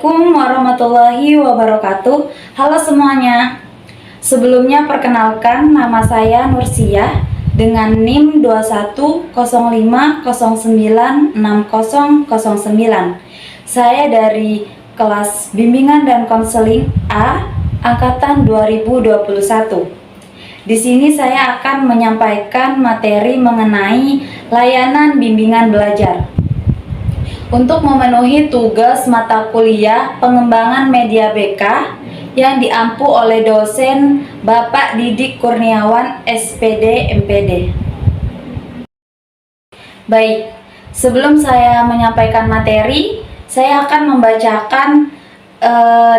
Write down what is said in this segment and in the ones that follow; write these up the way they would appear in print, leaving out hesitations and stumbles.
Assalamualaikum warahmatullahi wabarakatuh. Halo semuanya. Sebelumnya perkenalkan, nama saya Nursiah dengan NIM 2105096009. Saya dari kelas Bimbingan dan Konseling A angkatan 2021. Di sini saya akan menyampaikan materi mengenai layanan bimbingan belajar. Untuk memenuhi tugas mata kuliah pengembangan media BK yang diampu oleh dosen Bapak Didik Kurniawan SPD MPD. Baik, sebelum saya menyampaikan materi, saya akan membacakan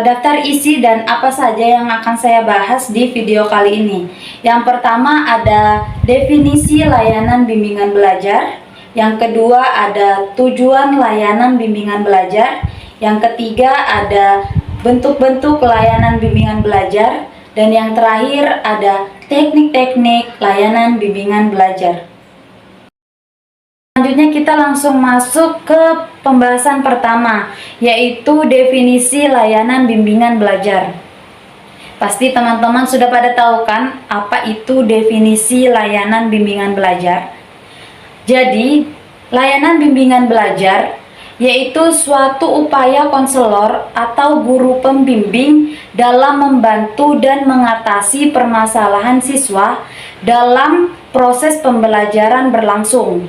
daftar isi dan apa saja yang akan saya bahas di video kali ini. Yang pertama ada definisi layanan bimbingan belajar. Yang kedua ada tujuan layanan bimbingan belajar. Yang ketiga ada bentuk-bentuk layanan bimbingan belajar. Dan yang terakhir ada teknik-teknik layanan bimbingan belajar. Selanjutnya kita langsung masuk ke pembahasan pertama, yaitu definisi layanan bimbingan belajar. Pasti teman-teman sudah pada tahu kan apa itu definisi layanan bimbingan belajar? Jadi, layanan bimbingan belajar yaitu suatu upaya konselor atau guru pembimbing dalam membantu dan mengatasi permasalahan siswa dalam proses pembelajaran berlangsung.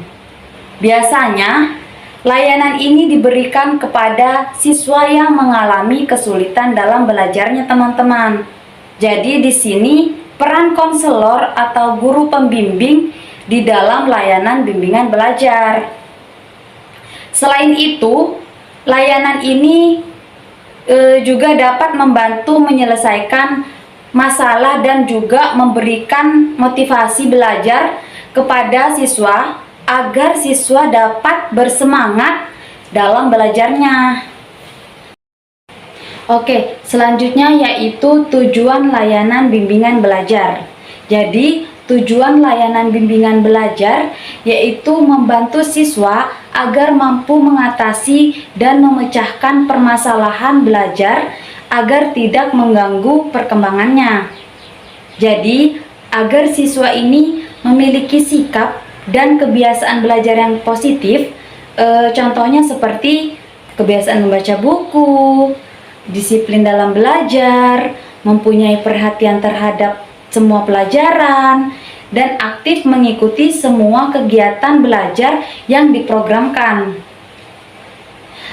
Biasanya, layanan ini diberikan kepada siswa yang mengalami kesulitan dalam belajarnya, teman-teman. Jadi di sini peran konselor atau guru pembimbing di dalam layanan bimbingan belajar. Selain itu, layanan ini juga dapat membantu menyelesaikan masalah dan juga memberikan motivasi belajar kepada siswa agar siswa dapat bersemangat dalam belajarnya. Oke, selanjutnya yaitu tujuan layanan bimbingan belajar. Jadi, tujuan layanan bimbingan belajar yaitu membantu siswa agar mampu mengatasi dan memecahkan permasalahan belajar agar tidak mengganggu perkembangannya. Jadi, agar siswa ini memiliki sikap dan kebiasaan belajar yang positif, contohnya seperti kebiasaan membaca buku, disiplin dalam belajar, mempunyai perhatian terhadap semua pelajaran, dan aktif mengikuti semua kegiatan belajar yang diprogramkan.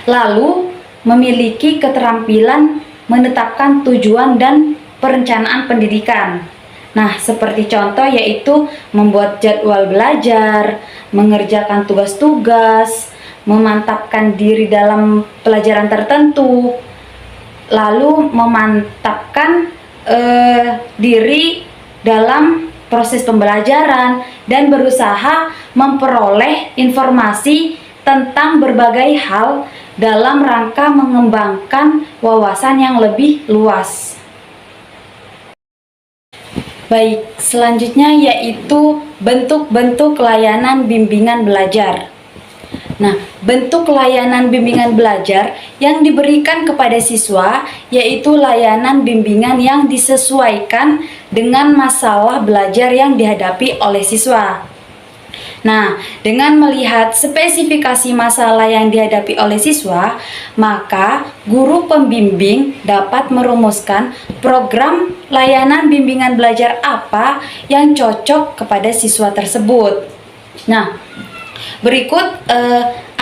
Lalu, memiliki keterampilan menetapkan tujuan dan perencanaan pendidikan. Nah, seperti contoh yaitu membuat jadwal belajar, mengerjakan tugas-tugas, memantapkan diri dalam pelajaran tertentu, lalu memantapkan diri dalam proses pembelajaran dan berusaha memperoleh informasi tentang berbagai hal dalam rangka mengembangkan wawasan yang lebih luas. Baik, selanjutnya yaitu bentuk-bentuk layanan bimbingan belajar. Nah, bentuk layanan bimbingan belajar yang diberikan kepada siswa yaitu layanan bimbingan yang disesuaikan dengan masalah belajar yang dihadapi oleh siswa. Nah, dengan melihat spesifikasi masalah yang dihadapi oleh siswa, maka guru pembimbing dapat merumuskan program layanan bimbingan belajar apa yang cocok kepada siswa tersebut. Nah, berikut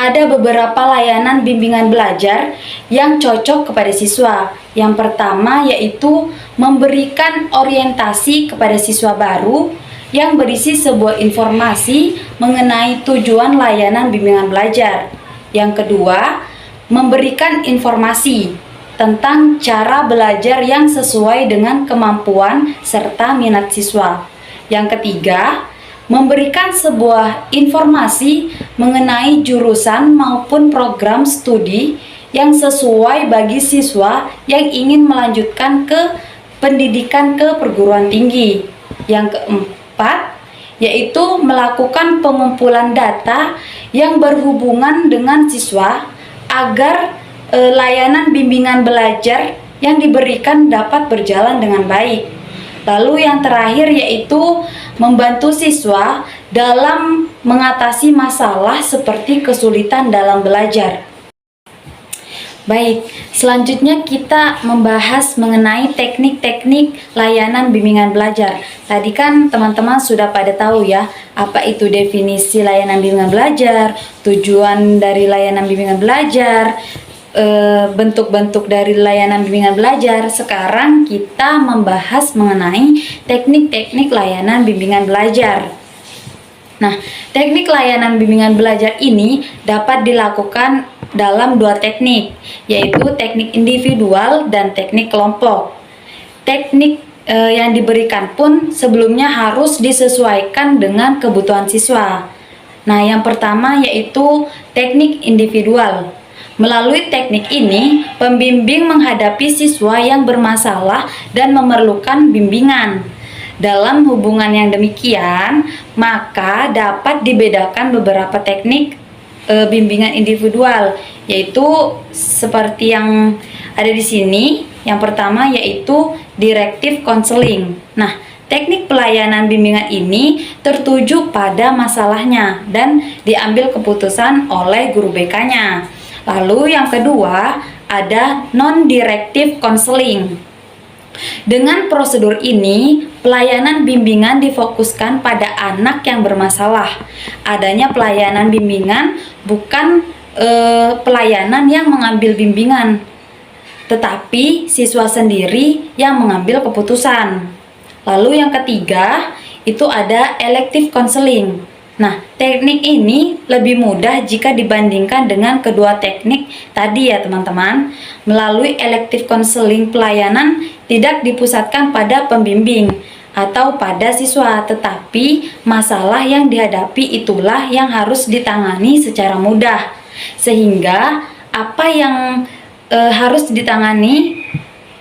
ada beberapa layanan bimbingan belajar yang cocok kepada siswa. Yang pertama yaitu memberikan orientasi kepada siswa baru yang berisi sebuah informasi mengenai tujuan layanan bimbingan belajar. Yang kedua, memberikan informasi tentang cara belajar yang sesuai dengan kemampuan serta minat siswa. Yang ketiga, memberikan sebuah informasi mengenai jurusan maupun program studi yang sesuai bagi siswa yang ingin melanjutkan ke pendidikan ke perguruan tinggi. Yang keempat, yaitu melakukan pengumpulan data yang berhubungan dengan siswa agar layanan bimbingan belajar yang diberikan dapat berjalan dengan baik. Lalu yang terakhir yaitu membantu siswa dalam mengatasi masalah seperti kesulitan dalam belajar. Baik, selanjutnya kita membahas mengenai teknik-teknik layanan bimbingan belajar. Tadi kan teman-teman sudah pada tahu ya, apa itu definisi layanan bimbingan belajar, tujuan dari layanan bimbingan belajar, bentuk-bentuk dari layanan bimbingan belajar. Sekarang kita membahas mengenai teknik-teknik layanan bimbingan belajar. Nah, teknik layanan bimbingan belajar ini dapat dilakukan dalam dua teknik, yaitu teknik individual dan teknik kelompok. Teknik yang diberikan pun sebelumnya harus disesuaikan dengan kebutuhan siswa. Nah, yang pertama yaitu teknik individual. Melalui teknik ini, pembimbing menghadapi siswa yang bermasalah dan memerlukan bimbingan. Dalam hubungan yang demikian, maka dapat dibedakan beberapa teknik bimbingan individual, yaitu seperti yang ada di sini. Yang pertama yaitu directive counseling. Nah, teknik pelayanan bimbingan ini tertuju pada masalahnya dan diambil keputusan oleh guru BK-nya. Lalu yang kedua ada non-directive counseling. Dengan prosedur ini, pelayanan bimbingan difokuskan pada anak yang bermasalah. Adanya pelayanan bimbingan bukan pelayanan yang mengambil bimbingan, tetapi siswa sendiri yang mengambil keputusan. Lalu yang ketiga, itu ada elective counseling. Nah, teknik ini lebih mudah jika dibandingkan dengan kedua teknik tadi ya teman-teman. Melalui elective counseling, pelayanan tidak dipusatkan pada pembimbing atau pada siswa, tetapi masalah yang dihadapi itulah yang harus ditangani secara mudah. Sehingga apa yang harus ditangani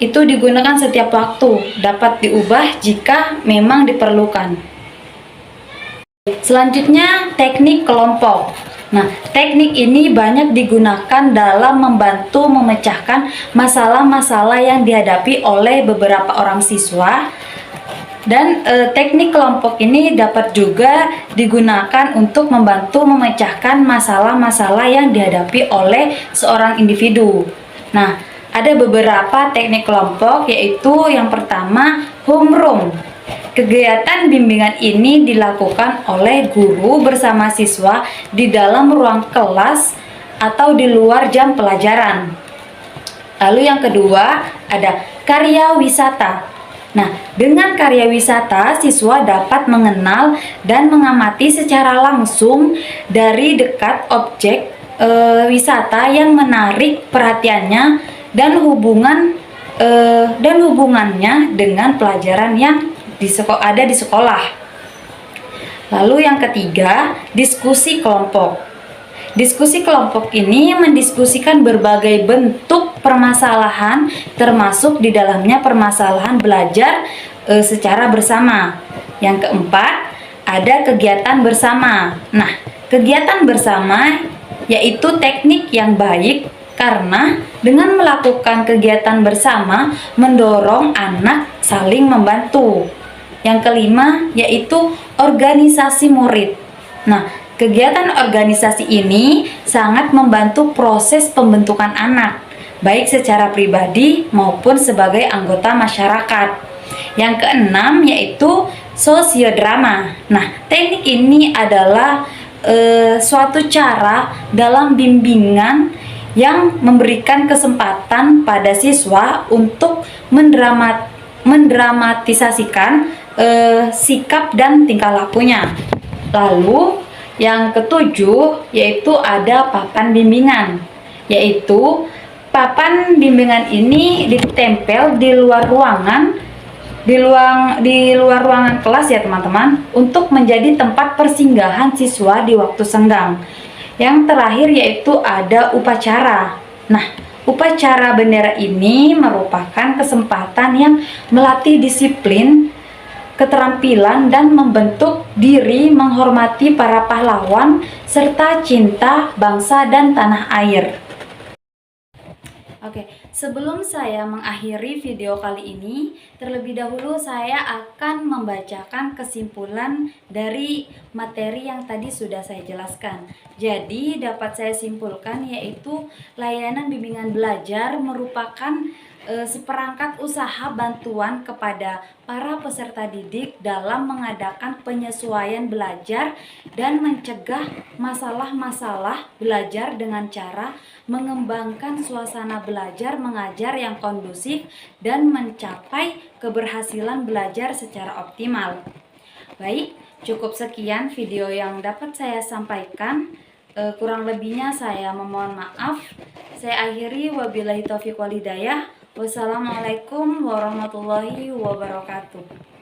itu digunakan setiap waktu, dapat diubah jika memang diperlukan. Selanjutnya teknik kelompok. Nah, teknik ini banyak digunakan dalam membantu memecahkan masalah-masalah yang dihadapi oleh beberapa orang siswa. Dan teknik kelompok ini dapat juga digunakan untuk membantu memecahkan masalah-masalah yang dihadapi oleh seorang individu. Nah, ada beberapa teknik kelompok, yaitu yang pertama homeroom. Kegiatan bimbingan ini dilakukan oleh guru bersama siswa di dalam ruang kelas atau di luar jam pelajaran. Lalu yang kedua ada karya wisata. Nah, dengan karya wisata, siswa dapat mengenal dan mengamati secara langsung dari dekat objek wisata yang menarik perhatiannya dan hubungannya dengan pelajaran yang ada di sekolah. Lalu yang ketiga, diskusi kelompok. Diskusi kelompok ini mendiskusikan berbagai bentuk permasalahan, termasuk di dalamnya permasalahan belajar secara bersama. Yang keempat, ada kegiatan bersama. Nah, kegiatan bersama yaitu teknik yang baik karena dengan melakukan kegiatan bersama mendorong anak saling membantu. Yang kelima yaitu organisasi murid. Nah, kegiatan organisasi ini sangat membantu proses pembentukan anak, baik secara pribadi maupun sebagai anggota masyarakat. Yang keenam yaitu sosiodrama. Nah, teknik ini adalah suatu cara dalam bimbingan yang memberikan kesempatan pada siswa untuk mendramatisasikan sikap dan tingkah lakunya. Lalu yang ketujuh yaitu ada papan bimbingan, yaitu papan bimbingan ini ditempel di luar ruangan, di luar ruangan kelas ya teman-teman, untuk menjadi tempat persinggahan siswa di waktu senggang. Yang terakhir yaitu ada upacara. Nah, upacara bendera ini merupakan kesempatan yang melatih disiplin, keterampilan, dan membentuk diri menghormati para pahlawan serta cinta bangsa dan tanah air. Oke, sebelum saya mengakhiri video kali ini, terlebih dahulu saya akan membacakan kesimpulan dari materi yang tadi sudah saya jelaskan. Jadi, dapat saya simpulkan yaitu layanan bimbingan belajar merupakan seperangkat usaha bantuan kepada para peserta didik dalam mengadakan penyesuaian belajar dan mencegah masalah-masalah belajar dengan cara mengembangkan suasana belajar mengajar yang kondusif dan mencapai keberhasilan belajar secara optimal. Baik, cukup sekian video yang dapat saya sampaikan. Kurang lebihnya saya memohon maaf. Saya akhiri, wabillahi taufiq wal hidayah. Wassalamualaikum warahmatullahi wabarakatuh.